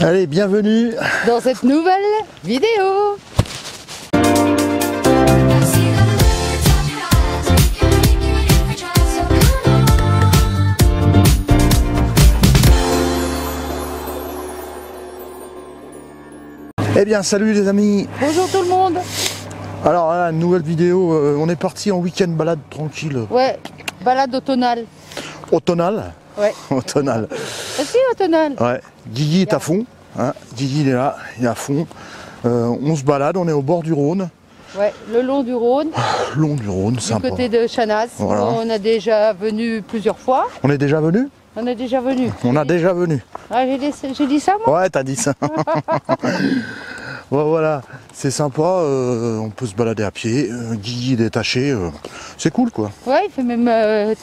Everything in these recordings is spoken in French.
Allez, bienvenue dans cette nouvelle vidéo. Eh bien, salut les amis. Bonjour tout le monde. Alors, là, une nouvelle vidéo. On est parti en week-end balade tranquille. Ouais, balade automnale. Automnale. Ouais. Automnale. Si, automnale. Ouais. Guigui est à fond. Hein. Guigui, il est là, il est à fond. On se balade, on est au bord du Rhône. Ouais, le long du Rhône. Long du Rhône, sympa. Du côté de Chanaz. Voilà. On a déjà venu plusieurs fois. On est déjà venu? On est déjà venu. On a déjà venu. Ah, j'ai dit ça moi? Ouais, t'as dit ça. Ouais, voilà, c'est sympa, on peut se balader à pied, Guigui détaché, c'est cool quoi. Ouais, il fait même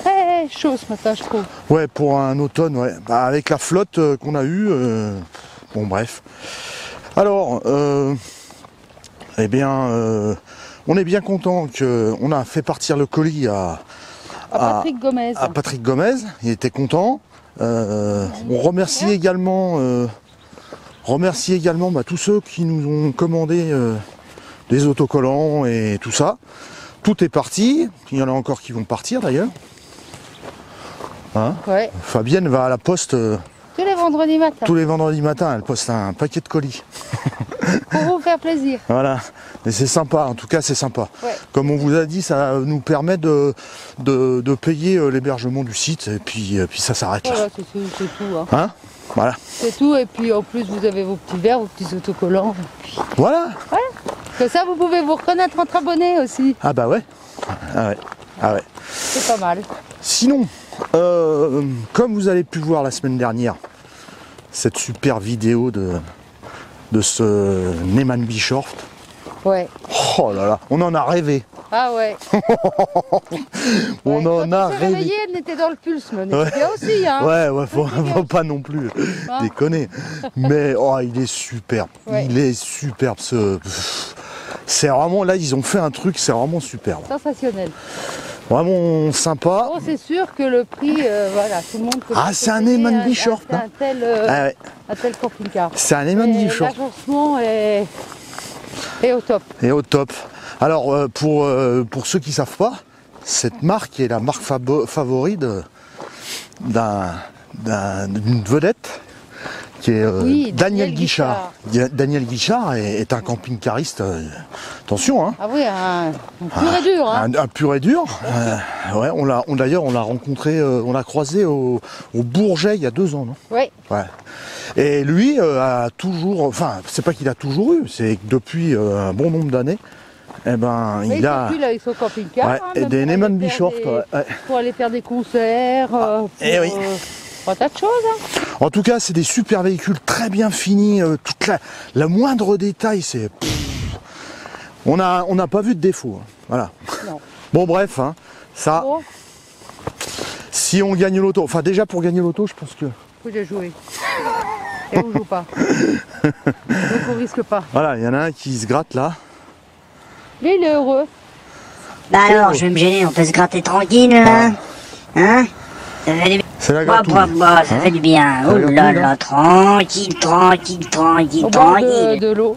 très chaud ce matin je trouve. Ouais, pour un automne, ouais. Bah, avec la flotte qu'on a eue, bon bref. Alors, eh bien, on est bien content qu'on a fait partir le colis à Patrick Gomez. À Patrick Gomez, il était content. On remercie également... Remercie également tous ceux qui nous ont commandé des autocollants et tout ça. Tout est parti. Il y en a encore qui vont partir d'ailleurs. Hein, ouais. Fabienne va à la poste tous les vendredis matins. Tous les vendredis matins, elle poste un paquet de colis. Pour vous faire plaisir. Voilà. Mais c'est sympa, en tout cas c'est sympa. Ouais. Comme on vous a dit, ça nous permet de payer l'hébergement du site et puis ça s'arrête là. Voilà, c'est tout. Hein. Voilà. C'est tout, et puis en plus vous avez vos petits verres, vos petits autocollants. Puis... Voilà. Voilà. Comme ça vous pouvez vous reconnaître entre abonnés aussi. Ah bah ouais. Ah ouais. Ah ouais. C'est pas mal. Sinon, comme vous avez pu voir la semaine dernière, cette super vidéo de ce Neyman Bischoff. Ouais. Oh là là, on en a rêvé. Ah ouais. On en a rêvé. Réveillé, elle était dans le pulse, mais on était bien aussi. Hein. Ouais, faut pas non plus déconner. Mais oh, il est superbe. Ouais. Il est superbe. C'est vraiment, là, ils ont fait un truc, c'est vraiment superbe. Sensationnel. Vraiment sympa. Bon, c'est sûr que le prix, voilà, tout le monde peut. Ah, c'est un Neyman Bischoff. Un tel camping-car. C'est un Neyman Bischoff. L'agencement est au top. Et au top. Alors, pour ceux qui ne savent pas, cette marque est la marque favorite d'une vedette qui est oui, Daniel Guichard. Daniel Guichard est un camping-cariste, attention. Hein. Ah oui, un pur et dur. Hein. Un pur et dur. Ouais, d'ailleurs, on l'a rencontré, on l'a croisé au Bourget il y a 2 ans, non? Oui. Ouais. Et lui a toujours, enfin, c'est pas qu'il a toujours eu, c'est que depuis un bon nombre d'années, eh ben, il a avec son camping-car, ouais, et des Neyman Bischoff pour aller faire des concerts, pour un tas de choses. Hein. En tout cas, c'est des super véhicules très bien finis, toute la moindre détail, c'est on n'a pas vu de défaut. Hein. Voilà. Non. Bon bref, hein, ça. Bon. Si on gagne l'auto, enfin déjà pour gagner l'auto, je pense que. Faut déjà jouer. Et on joue pas. Donc on risque pas. Voilà, il y en a un qui se gratte là. Lui, il est heureux. Bah alors, je vais me gêner, on peut se gratter tranquille, là. Hein? Ça fait du bien. C'est la gratouille. Ça fait du bien. Oh là là, tranquille. Au bord de l'eau.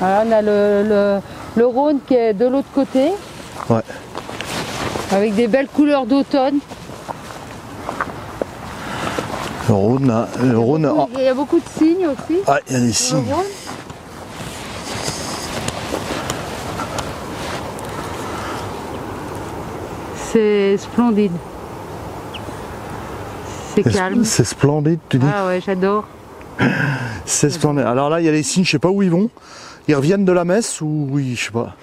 Voilà, on a le Rhône qui est de l'autre côté. Ouais. Avec des belles couleurs d'automne. Le Rhône, il y a beaucoup de signes aussi. Ah, il y a des signes. C'est splendide. C'est calme. C'est splendide, tu dis? Ah ouais, j'adore. C'est splendide. Alors là, il y a les signes, je sais pas où ils vont. Ils reviennent de la messe ou oui, je sais pas.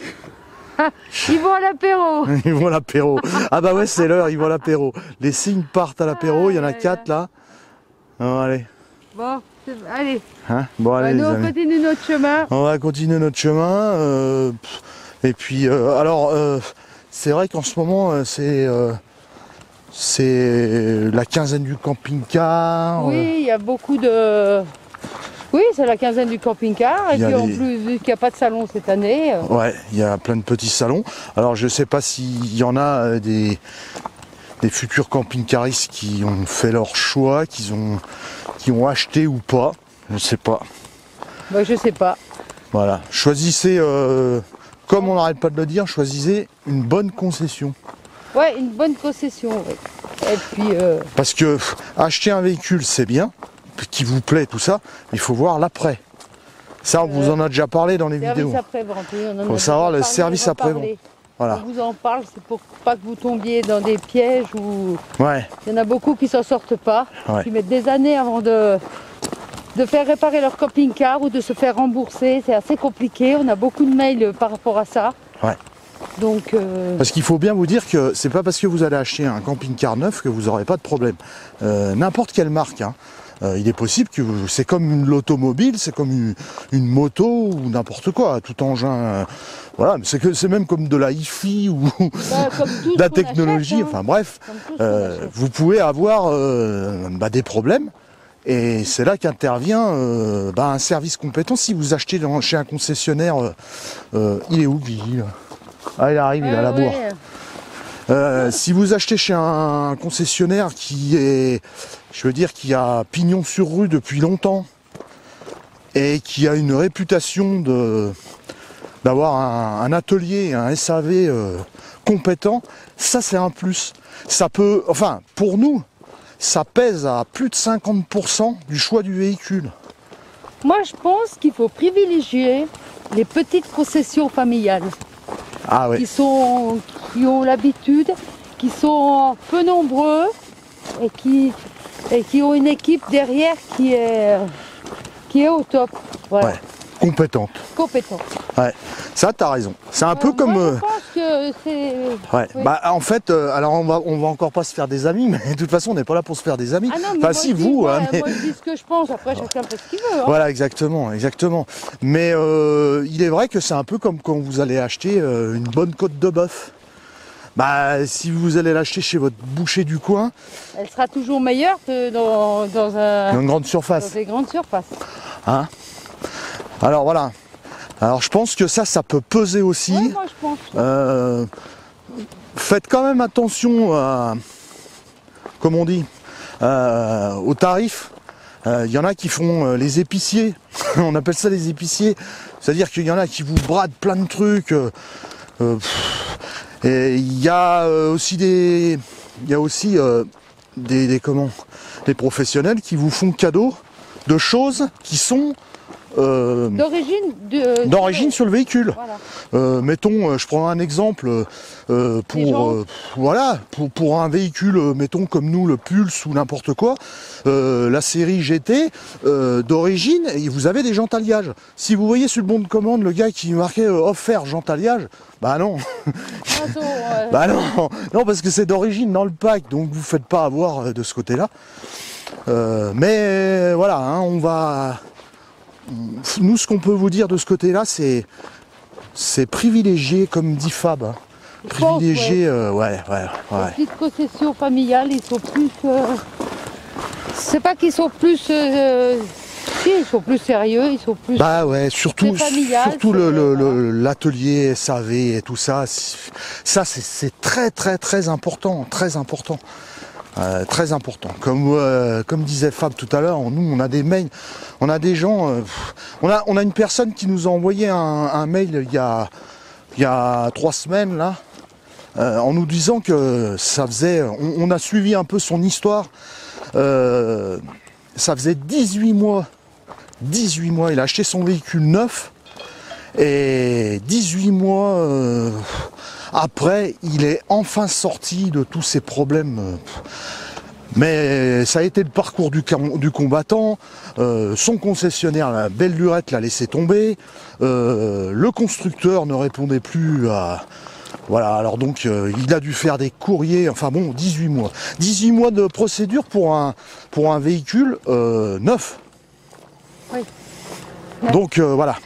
Ils vont à l'apéro. Ils vont à l'apéro. Ah bah ouais, c'est l'heure, ils vont à l'apéro. Les signes partent à l'apéro, il y en a 4 là. Oh, allez. Bon, allez. Hein, bon, allez, nous, on continue notre chemin. On va continuer notre chemin. Et puis, alors, c'est vrai qu'en ce moment, c'est la quinzaine du camping-car. Oui, il y a beaucoup de... Oui, c'est la quinzaine du camping-car. Et puis en plus, vu qu'il n'y a pas de salon cette année... Ouais, il y a plein de petits salons. Alors, je ne sais pas s'il y en a des futurs camping-caristes qui ont fait leur choix, qui qui ont acheté ou pas, je ne sais pas. Bah, je sais pas. Voilà, choisissez, comme on n'arrête pas de le dire, choisissez une bonne concession. Ouais, une bonne concession, ouais. Et puis... Parce que acheter un véhicule, c'est bien, qui vous plaît, tout ça, il faut voir l'après. Ça, on vous en a déjà parlé dans les vidéos. Service après-vente, oui, on en a Faut savoir déjà le parlé, service après-vente. reparlé. Voilà. On vous en parle, c'est pour pas que vous tombiez dans des pièges où Ouais, il y en a beaucoup qui s'en sortent pas, Ouais. qui mettent des années avant de faire réparer leur camping-car ou de se faire rembourser. C'est assez compliqué, on a beaucoup de mails par rapport à ça. ouais. Donc, Parce qu'il faut bien vous dire que c'est pas parce que vous allez acheter un camping-car neuf que vous n'aurez pas de problème. N'importe quelle marque, hein. Il est possible que c'est comme l'automobile, c'est comme une moto ou n'importe quoi, tout engin. Voilà, mais c'est même comme de la hi-fi ou comme tout de la ce qu'on technologie. achète, hein. Enfin bref, Comme tout ce qu'on achète. vous pouvez avoir des problèmes. Et c'est là qu'intervient un service compétent. Si vous achetez chez un concessionnaire, il est où Guy? Ah, il arrive, il a la bourre. Si vous achetez chez un concessionnaire qui est, je veux dire, qui a pignon sur rue depuis longtemps et qui a une réputation d'avoir un atelier, un SAV compétent, ça c'est un plus. Ça peut, enfin, pour nous, ça pèse à plus de 50% du choix du véhicule. Moi, je pense qu'il faut privilégier les petites concessions familiales Ah ouais. qui ont l'habitude, qui sont peu nombreux et qui ont une équipe derrière qui est au top. Voilà. Ouais. Compétente. Compétente. Ouais. Ça, t'as raison. C'est un peu comme. Moi, je pense que c'est... Ouais. Oui. Bah en fait, alors on va encore pas se faire des amis, mais de toute façon on n'est pas là pour se faire des amis. Ah non, mais Enfin moi, si je dis, vous, moi, hein, mais... moi, je dis ce que je pense, après chacun fait ce qu'il veut. Hein. Voilà, exactement, exactement. Mais il est vrai que c'est un peu comme quand vous allez acheter une bonne côte de bœuf. Bah si vous allez l'acheter chez votre boucher du coin, Elle sera toujours meilleure que dans dans une grande dans surface. des grandes surfaces. Hein. Alors voilà. Alors je pense que ça peut peser aussi. Ouais, moi je pense. Faites quand même attention à, comme on dit, aux tarifs. Il y en a qui font les épiciers, on appelle ça les épiciers, c'est-à-dire qu'il y en a qui vous bradent plein de trucs. Et il y a aussi des professionnels qui vous font cadeau de choses qui sont d'origine sur le véhicule. Voilà. Mettons, je prends un exemple pour un véhicule, mettons comme nous le Pulse ou n'importe quoi, la série GT d'origine, et vous avez des jantes alliage. Si vous voyez sur le bon de commande le gars qui marquait offert jantes alliage, bah non. Bah non, non parce que c'est d'origine dans le pack, donc vous faites pas avoir de ce côté-là. Mais voilà, hein, on va. Nous, ce qu'on peut vous dire de ce côté-là, c'est privilégier, comme dit Fab. Hein. Privilégier, ouais. Les petites concessions familiales, ils sont plus. C'est pas qu'ils sont plus. Si, ils sont plus sérieux, ils sont plus. Bah ouais, surtout familial, l'atelier SAV et tout ça. Ça, c'est très important, très important. Très important. Comme disait Fab tout à l'heure, nous on a des mails, on a des gens, on a une personne qui nous a envoyé un mail il y a 3 semaines là, en nous disant que ça faisait, on a suivi un peu son histoire, ça faisait 18 mois, il a acheté son véhicule neuf et 18 mois après, il est enfin sorti de tous ces problèmes. Mais ça a été le parcours du combattant. Son concessionnaire, la belle lurette, l'a laissé tomber. Le constructeur ne répondait plus à... Voilà, alors donc il a dû faire des courriers. Enfin bon, 18 mois. 18 mois de procédure pour un véhicule neuf. Oui. Donc voilà.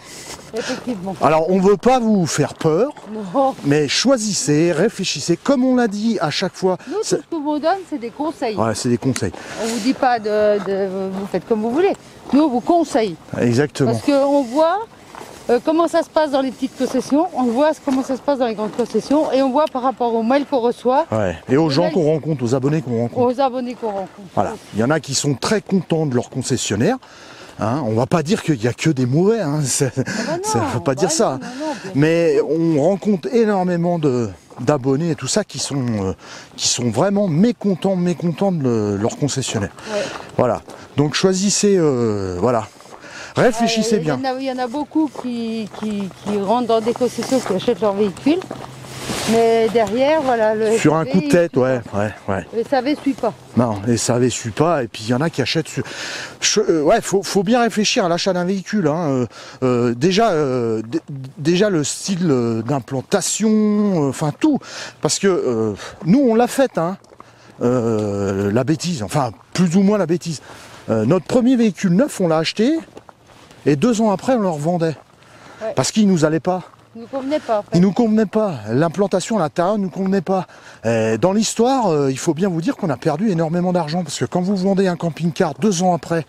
Effectivement. Alors on ne veut pas vous faire peur, Non. mais choisissez, réfléchissez, comme on l'a dit à chaque fois. Nous, tout ce qu'on vous donne, c'est des conseils. Ouais, c'est des conseils. On vous dit pas vous faites comme vous voulez. Nous, on vous conseille. Exactement. Parce qu'on voit comment ça se passe dans les petites concessions, on voit comment ça se passe dans les grandes concessions et on voit par rapport aux mails qu'on reçoit. Ouais. Et aux gens qu'on rencontre, aux abonnés qu'on rencontre. Aux abonnés qu'on rencontre. Voilà. Il y en a qui sont très contents de leur concessionnaire. Hein, on va pas dire qu'il y a que des mauvais, hein. Ça ne veut pas dire ça. Non, mais on rencontre énormément d'abonnés et tout ça qui sont vraiment mécontents de leur concessionnaire. Ouais. Voilà. Donc choisissez, voilà. Réfléchissez bien. Il y en a beaucoup qui rentrent dans des concessions, qui achètent leur véhicule. Mais derrière, voilà, le sur un coup de tête, ouais. Le SAV suit pas. Non, les SAV suit pas, et puis il y en a qui achètent. Ouais, faut bien réfléchir à l'achat d'un véhicule. Hein. Déjà le style d'implantation, enfin tout, parce que nous on l'a fait, hein, la bêtise, enfin plus ou moins la bêtise. Notre premier véhicule neuf, on l'a acheté, et 2 ans après on le revendait, parce qu'il nous allait pas. Il nous convenait pas. En fait. Il nous convenait pas. L'implantation à l'intérieur ne nous convenait pas. Dans l'histoire, il faut bien vous dire qu'on a perdu énormément d'argent. Parce que quand vous vendez un camping-car 2 ans après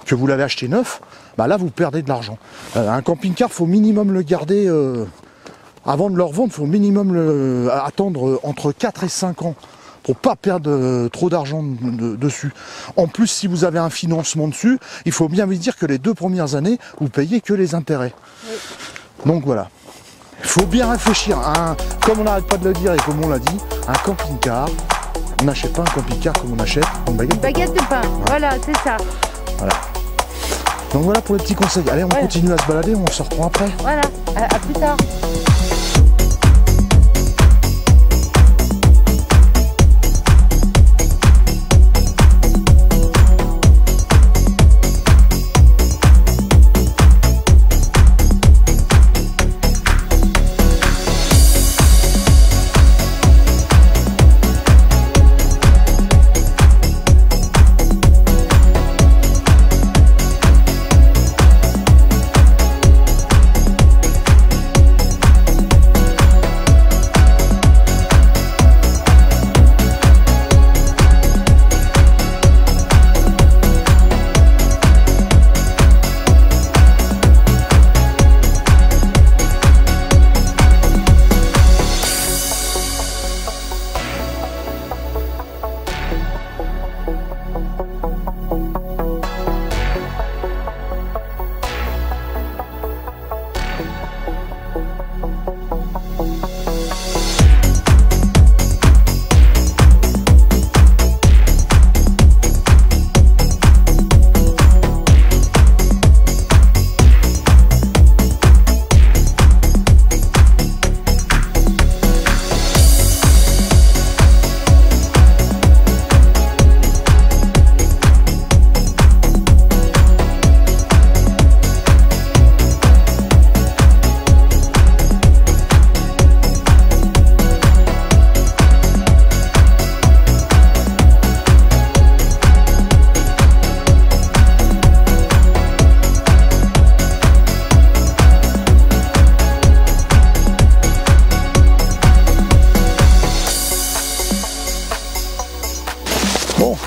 que vous l'avez acheté neuf, bah là vous perdez de l'argent. Un camping-car, faut minimum le garder, avant de le revendre, faut minimum attendre entre 4 et 5 ans. Pour pas perdre trop d'argent dessus. En plus, si vous avez un financement dessus, il faut bien vous dire que les 2 premières années, vous payez que les intérêts. Oui. Donc voilà. Il faut bien réfléchir. Comme on n'arrête pas de le dire et comme on l'a dit, un camping-car, on n'achète pas un camping-car comme on achète une baguette de pain. Voilà, c'est ça. Voilà. Donc voilà pour les petits conseils. Allez, on continue à se balader, on se reprend après. Voilà, à plus tard.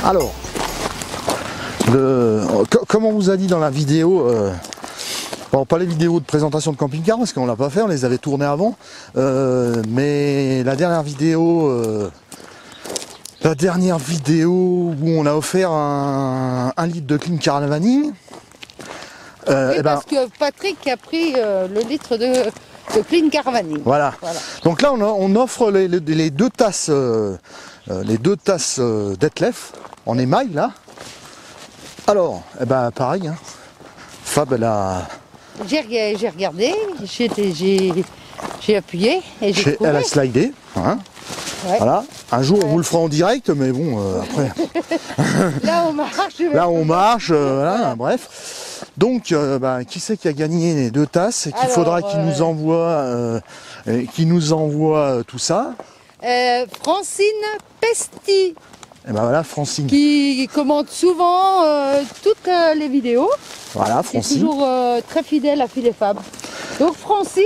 Alors, comme on vous a dit dans la vidéo, bon, pas les vidéos de présentation de camping-car parce qu'on l'a pas fait, on les avait tournées avant, mais la dernière vidéo où on a offert un litre de clean caravaning. Oui, parce que Patrick a pris le litre de clean caravaning. Voilà. Donc là on offre les 2 tasses, d'Etlef en émail là. Alors, pareil, hein. Fab elle a... J'ai regardé, j'ai appuyé et j'ai trouvé. Elle a slidé, hein. Ouais. Voilà. Un jour on vous le fera en direct, mais bon, après... Là on marche. Là on marche, voilà, bref. Donc, qui c'est qui a gagné les 2 tasses et qu'il faudra qu'il nous envoie, tout ça. Francine Pesti. Et ben voilà, Francine. Qui commente souvent toutes les vidéos. Voilà, Francine. Qui est toujours très fidèle à Phil et Fab. Donc Francine,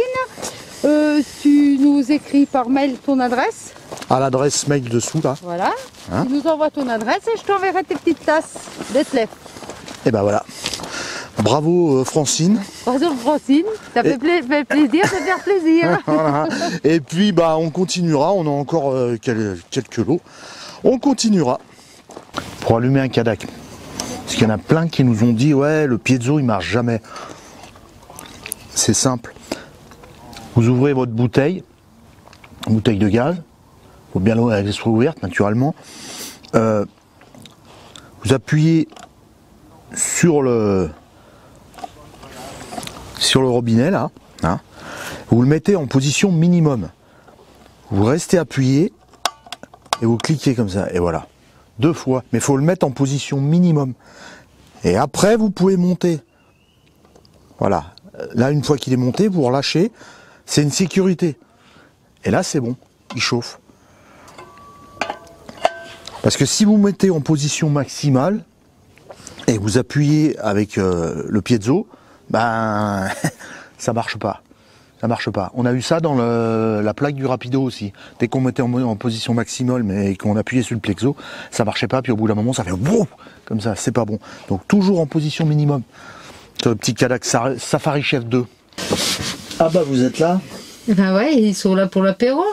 tu nous écris par mail ton adresse. À l'adresse mail dessous là. Voilà. Hein, tu nous envoies ton adresse et je t'enverrai tes petites tasses d'Etlef. Et ben voilà. Bravo Francine. Bravo Francine, ça fait plaisir de faire plaisir. Voilà. Et puis bah on continuera, on a encore quelques lots. On continuera pour allumer un Cadac. Parce qu'il y en a plein qui nous ont dit ouais le piezo il marche jamais. C'est simple. Vous ouvrez votre bouteille de gaz, faut bien qu'elle soit ouverte naturellement. Vous appuyez sur le robinet là, hein, vous le mettez en position minimum. Vous restez appuyé et vous cliquez comme ça, et voilà. 2 fois, mais il faut le mettre en position minimum. Et après vous pouvez monter. Voilà. Là une fois qu'il est monté, vous relâchez, c'est une sécurité. Et là c'est bon, il chauffe. Parce que si vous mettez en position maximale et vous appuyez avec le piezo, ben ça marche pas. Ça marche pas. On a eu ça dans la plaque du rapido aussi. Dès qu'on mettait en position maximale mais qu'on appuyait sur le plexo, ça marchait pas. Puis au bout d'un moment, ça fait boum, comme ça. C'est pas bon. Donc toujours en position minimum. Le petit Cadac Safari Chef 2. Ah bah vous êtes là. Ben ouais, ils sont là pour l'apéro.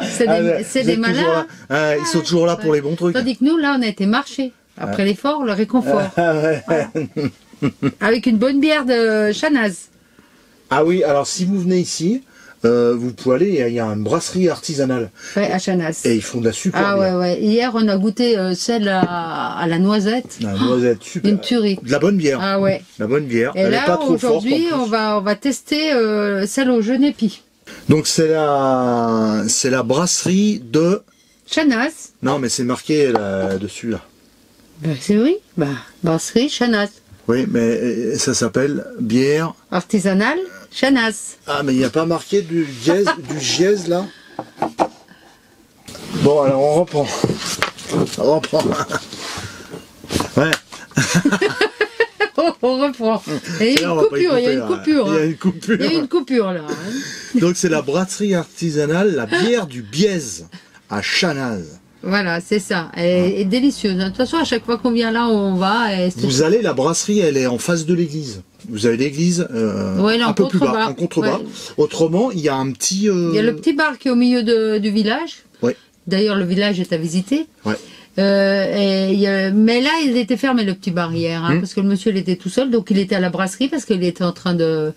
C'est des malins. Ils sont toujours là pour les bons trucs. Tandis que nous, là, on a été marcher. Après l'effort, le réconfort. Avec une bonne bière de Chanaz. Ah oui, alors si vous venez ici, vous pouvez aller, il y a une brasserie artisanale. Ouais, à Chanaz. Et ils font de la super bière. Ouais. Hier, on a goûté celle à la noisette. La noisette, super. Une tuerie. De la bonne bière. Ah ouais. La bonne bière. Et elle là, est pas trop forte. Aujourd'hui, on va tester celle au genépi. Donc c'est la brasserie de... Chanaz. Non, mais c'est marqué là-dessus, là. Ben, c'est oui. Brasserie Chanaz. Oui, mais ça s'appelle bière... Artisanale Chanaz. Ah, mais il n'y a pas marqué du Giez, là. Bon, alors on reprend. Ouais. On reprend. Il y a une coupure là. Hein. Donc c'est la brasserie artisanale, la bière du Biez à Chanaz. Voilà, c'est ça. Elle est délicieuse. De toute façon, à chaque fois qu'on vient là, on va. Vous allez, la brasserie, elle est en face de l'église. Vous avez l'église un peu plus bas, en contrebas. Ouais. Autrement, il y a un petit... Il y a le petit bar qui est au milieu du village. Ouais. D'ailleurs, le village est à visiter. Ouais. Mais là, il était fermé le petit bar hier, hein, parce que le monsieur il était tout seul, donc il était à la brasserie parce qu'il était en train de,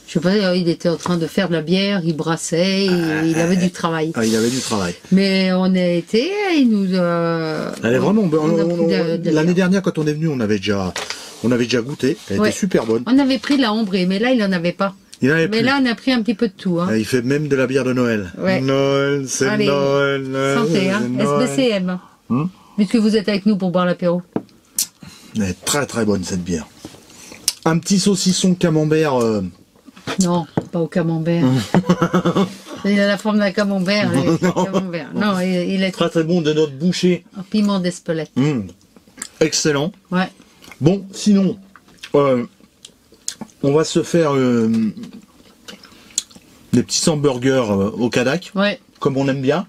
je sais pas, il était en train de faire de la bière, il brassait, il avait du travail. Ah, il avait du travail. Mais on a été, il nous Elle est vraiment bonne. L'année dernière, quand on est venu, on avait déjà goûté. Elle était super bonne. On avait pris la ombrée, mais là il en avait pas. Mais là, on a pris un petit peu de tout. Hein. Il fait même de la bière de Noël. Ouais. Noël, c'est Noël. Santé, hein. SBCM. Puisque vous êtes avec nous pour boire l'apéro. Elle est très très bonne cette bière. Un petit saucisson camembert. Non, pas au camembert. Il a la forme d'un camembert. Non, il est très très bon de notre boucher. Un piment d'Espelette. Excellent. Ouais. Bon, sinon, on va se faire des petits hamburgers au Cadac. Ouais. Comme on aime bien.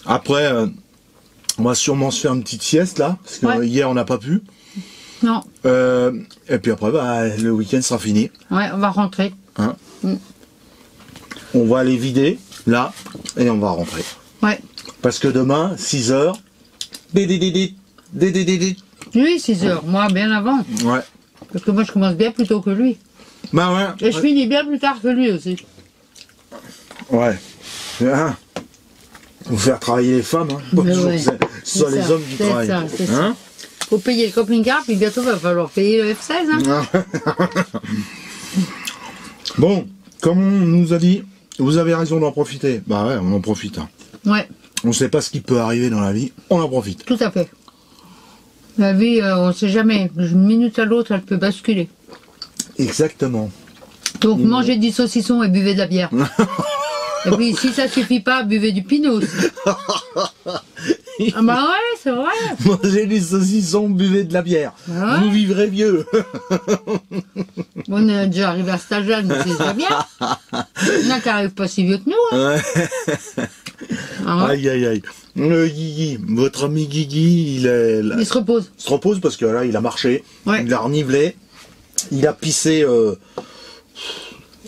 Après, on va sûrement se faire une petite sieste là, parce que hier on n'a pas pu. Non. Et puis après, le week-end sera fini. Ouais, on va rentrer. Hein on va aller vider là, et on va rentrer. Ouais. Parce que demain, 6h. Oui, 6h. Moi, bien avant. Ouais. Parce que moi, je commence bien plus tôt que lui. Bah ouais. Et je finis bien plus tard que lui aussi. Ouais. Vous faire travailler les femmes, hein. Pas toujours que ce soit les hommes qui travaillent. C'est ça. Faut payer le camping-car, puis bientôt il va falloir payer le F16. Hein. Bon, comme on nous a dit, vous avez raison d'en profiter. Bah ouais, on en profite. Hein. Ouais. On sait pas ce qui peut arriver dans la vie, on en profite. Tout à fait. La vie, on sait jamais. D'une minute à l'autre, elle peut basculer. Exactement. Donc mangez du saucisson et buvez de la bière. Et puis si ça suffit pas, buvez du pinot aussi. Ah bah ouais, c'est vrai. Mangez du saucisson, buvez de la bière. Ouais. Vous vivrez vieux. On est déjà arrivé à cet âge-là, mais c'est déjà bien. Il y en a qui n'arrivent pas si vieux que nous. Hein. Ouais. Ah ouais. Aïe aïe aïe. Guigui, votre ami Guigui, il se repose. Il se repose parce que là, il a marché, il a renivelé, il a pissé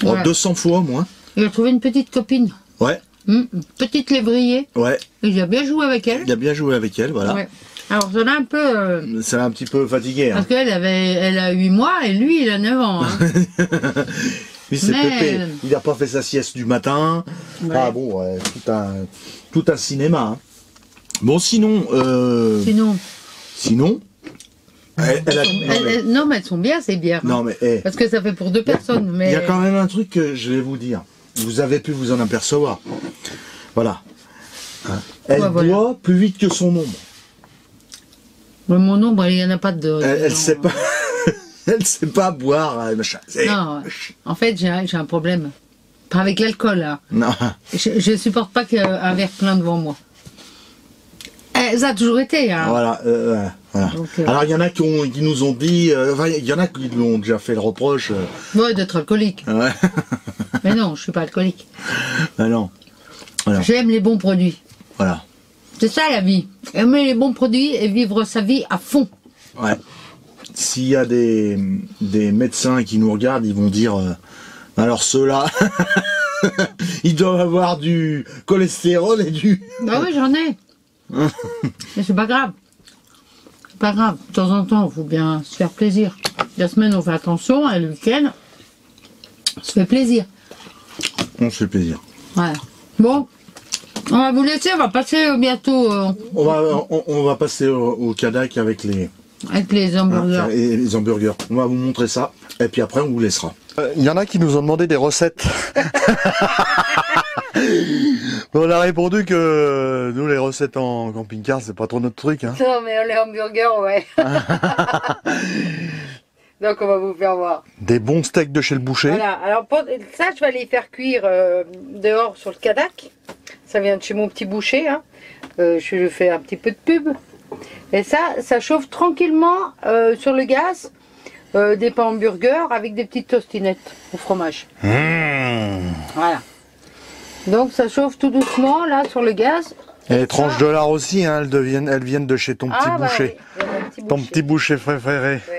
200 fois au moins. Il a trouvé une petite copine. Ouais. Une petite lévrier. Ouais. Et il a bien joué avec elle. Il a bien joué avec elle, voilà. Ouais. Alors, ça l'a un peu... Ça l'a un petit peu fatigué. Parce qu'elle elle a 8 mois et lui, il a 9 ans. Hein. Lui, c'est pépé. Il n'a pas fait sa sieste du matin. Ouais. Ah bon, tout un cinéma. Hein. Bon, sinon... Sinon non, mais elles sont bien, ces bières. Non, mais... Parce que ça fait pour 2 personnes. Mais... Il y a quand même un truc que je vais vous dire. Vous avez pu vous en apercevoir. Voilà. Elle boit plus vite que son ombre. Mais mon ombre, il n'y en a pas de... Elle sait pas... Elle sait pas boire. Non, en fait, j'ai un problème. Pas avec l'alcool, là. Non. Je supporte pas qu'un verre plein devant moi. Ça a toujours été. Hein. Voilà. Voilà. Donc, alors, il y en a qui nous ont dit... il y en a qui nous ont déjà fait le reproche. Ouais, d'être alcoolique. Ouais. Mais non, je suis pas alcoolique. Ben non. Voilà. J'aime les bons produits. Voilà. C'est ça la vie. Aimer les bons produits et vivre sa vie à fond. Ouais. S'il y a des médecins qui nous regardent, ils vont dire alors ceux-là, ils doivent avoir du cholestérol et du... Bah oui, j'en ai. Mais c'est pas grave. C'est pas grave. De temps en temps, il faut bien se faire plaisir. La semaine, on fait attention, et le week-end, on se fait plaisir. On se fait plaisir. Voilà. Bon, on va vous laisser, on va passer bientôt... On va passer au Cadac avec les... Avec les hamburgers. Et les hamburgers. On va vous montrer ça, et puis après, on vous laissera. Il y en a qui nous ont demandé des recettes. On a répondu que nous, les recettes en camping-car, c'est pas trop notre truc. Hein. Non, mais les hamburgers, ouais. Donc, on va vous faire voir. Des bons steaks de chez le boucher. Voilà, alors ça, je vais les faire cuire dehors sur le Cadac. Ça vient de chez mon petit boucher. Hein. Je lui fais un petit peu de pub. Et ça chauffe tranquillement sur le gaz. Des pains hamburgers avec des petites tostinettes au fromage. Voilà. Donc ça chauffe tout doucement là sur le gaz. Et les tranches de lard aussi, hein, elles viennent de chez ton petit boucher. Oui, ton petit boucher préféré. Oui.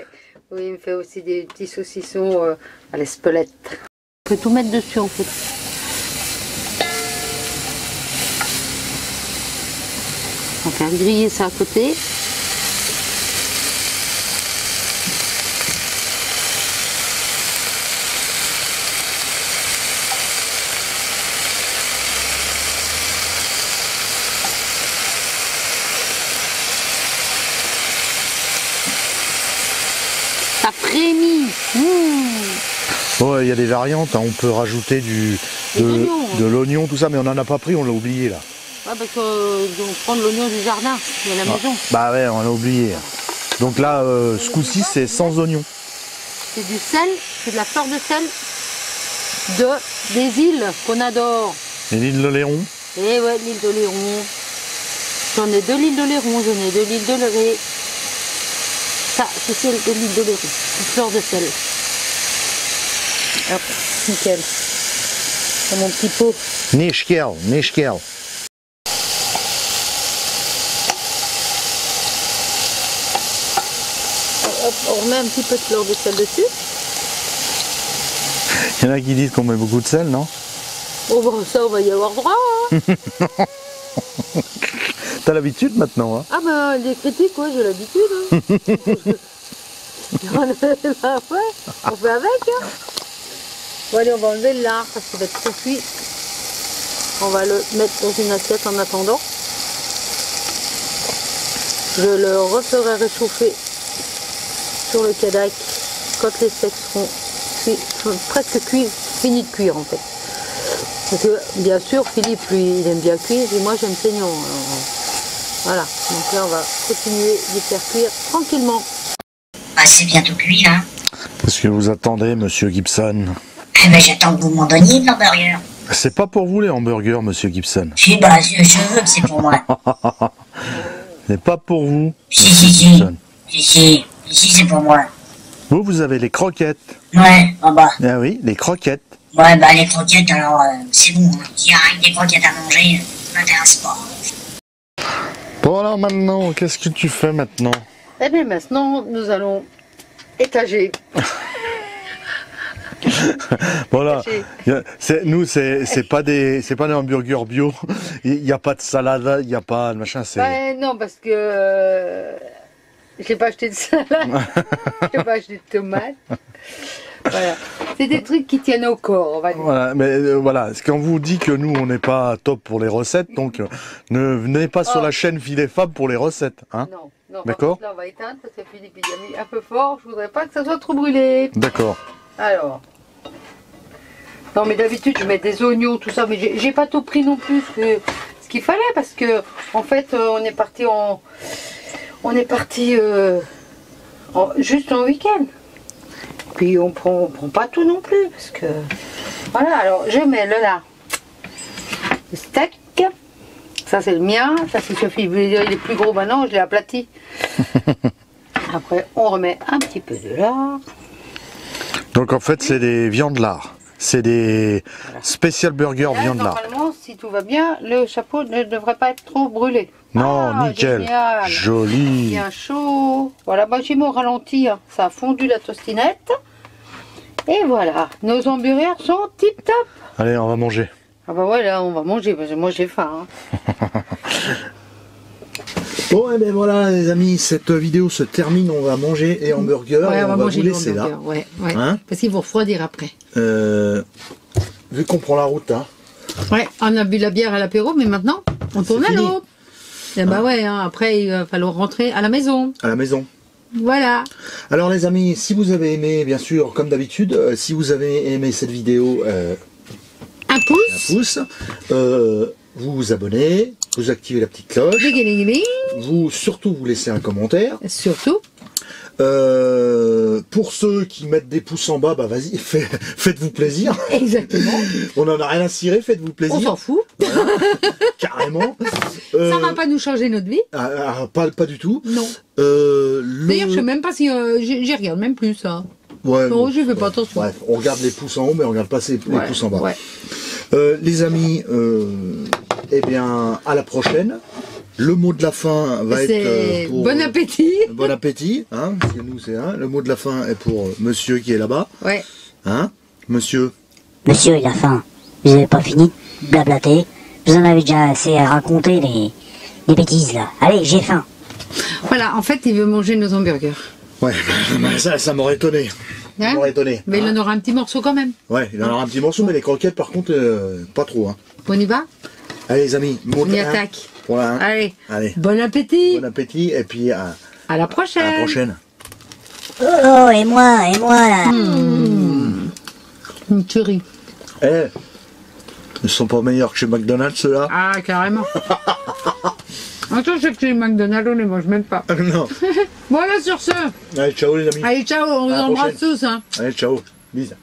Oui, il me fait aussi des petits saucissons à l'espelette. On peut tout mettre dessus en fait. On va faire griller ça à côté. Ça frémit. Ouais, il y a des variantes, hein. On peut rajouter de l'oignon, tout ça, mais on n'en a pas pris, on l'a oublié là. Ouais, parce qu'on prend de l'oignon du jardin, de la maison. Bah ouais, on l'a oublié. Donc là, ce coup-ci, c'est sans oignon. C'est du sel, c'est de la fleur de sel des îles qu'on adore. Et l'île de Léron. Eh ouais, l'île de Léron. J'en ai 2 l'île de Léron, j'en ai 2 l'île de Léré. Ça, c'est celle de l'île de Léron, une fleur de sel. Hop, nickel. Dans mon petit pot. Nischkel, nischkel. Hop, on remet un petit peu de fleur de sel dessus. Il y en a qui disent qu'on met beaucoup de sel, non? Oh bah ça, on va y avoir droit. Hein. T'as l'habitude maintenant, hein? Ah bah les critiques, ouais, j'ai l'habitude. Hein. Ouais, on fait avec. Hein. Bon allez, on va enlever le lard parce qu'il va être trop cuit. On va le mettre dans une assiette en attendant. Je le referai réchauffer sur le Cadac quand les steaks seront cuits, presque cuits, finis de cuire en fait. Parce que bien sûr Philippe lui il aime bien cuire et moi j'aime saignant. Voilà, donc là on va continuer de faire cuire tranquillement. Ah, c'est bientôt cuit là. Qu'est-ce que vous attendez, monsieur Gibson? Eh ben j'attends que vous m'en donniez de l'hamburger. C'est pas pour vous les hamburgers, monsieur Gibson. Si, bah je veux que c'est pour moi. C'est pas pour vous. Si, c'est pour moi. Vous avez les croquettes. Ouais, bah. Ah oui, les croquettes. Ouais, bah les croquettes, alors c'est bon. Hein. S'il y a rien que des croquettes à manger, ça m'intéresse pas. Bon alors maintenant, qu'est-ce que tu fais maintenant? Eh bien maintenant, nous allons étager. Voilà, nous c'est pas des hamburgers bio, il n'y a pas de salade, il n'y a pas de machin, c'est... Ben non, parce que j'ai pas acheté de salade, j'ai pas acheté de tomates. Voilà, c'est des trucs qui tiennent au corps, on va dire. Voilà, mais voilà, quand vous dit que nous on n'est pas top pour les recettes, donc ne venez pas sur la chaîne Filet Fab pour les recettes, hein? Non, d'accord. Là on va éteindre parce que Philippe il a mis un peu fort, je voudrais pas que ça soit trop brûlé. D'accord. Alors, non mais d'habitude je mets des oignons, tout ça, mais j'ai pas tout pris non plus ce qu'il fallait parce que en fait on est parti juste en week-end. Puis on prend pas tout non plus parce que voilà. Alors je mets le steak, ça c'est le mien, ça c'est Sophie, il est plus gros maintenant, je l'ai aplati. Après on remet un petit peu de lard. Donc en fait c'est des viandes lard, c'est des spécial burgers viande lard. Normalement si tout va bien, le chapeau ne devrait pas être trop brûlé. Non, nickel, génial. Joli. Bien chaud. Voilà, moi j'ai mis au ralenti, hein. Ça a fondu la tostinette. Et voilà, nos hamburgers sont tip top. Allez, on va manger. Ah bah ouais, là on va manger parce que moi j'ai faim. Hein. Bon, et ben voilà les amis, cette vidéo se termine, on va manger les hamburgers et on va vous laisser là. Ouais. Hein, parce qu'ils vont refroidir après. Vu qu'on prend la route, hein. Ouais, on a bu la bière à l'apéro, mais maintenant on tourne à l'eau. Et bah ouais, hein, après il va falloir rentrer à la maison. À la maison. Voilà. Alors les amis, si vous avez aimé, bien sûr, comme d'habitude, si vous avez aimé cette vidéo, un pouce. Vous vous abonnez, vous activez la petite cloche, surtout vous laissez un commentaire. Surtout. Pour ceux qui mettent des pouces en bas, bah vas-y, faites-vous plaisir. Exactement. On en a rien à cirer, faites-vous plaisir. On s'en fout. Voilà, carrément. Ça va pas nous changer notre vie. Pas du tout. Non. D'ailleurs, je sais même pas si j'y regarde même plus ça. Ouais, non, je fais pas attention. Bref, on regarde les pouces en haut, mais on regarde pas les pouces en bas. Ouais. Les amis, eh bien, à la prochaine. Le mot de la fin va être pour... Bon appétit. Bon appétit, hein, parce que nous c'est le mot de la fin est pour monsieur qui est là-bas. Ouais. Hein, monsieur. Monsieur, il a faim. Vous avez pas fini de blablater. Vous en avez déjà assez à raconter les bêtises là. Allez, j'ai faim. Voilà, en fait, il veut manger nos hamburgers. Ouais, ça m'aurait étonné. Hein, ça m'aurait étonné. Mais il en aura un petit morceau quand même. Ouais, il en aura un petit morceau, mais les croquettes par contre, pas trop. Hein. On y va? Allez les amis, on y attaque. Voilà. Allez. Allez. Bon appétit. Bon appétit et puis à la prochaine. À la prochaine. Oh, et moi là. Une tuerie. Eh, ils sont pas meilleurs que chez McDonald's ceux-là. Ah, carrément. Attends, je sais que chez McDonald's, on les mange même pas. Non. Voilà sur ce. Allez, ciao les amis. Allez, ciao, on vous embrasse tous. Hein. Allez, ciao. Bisous.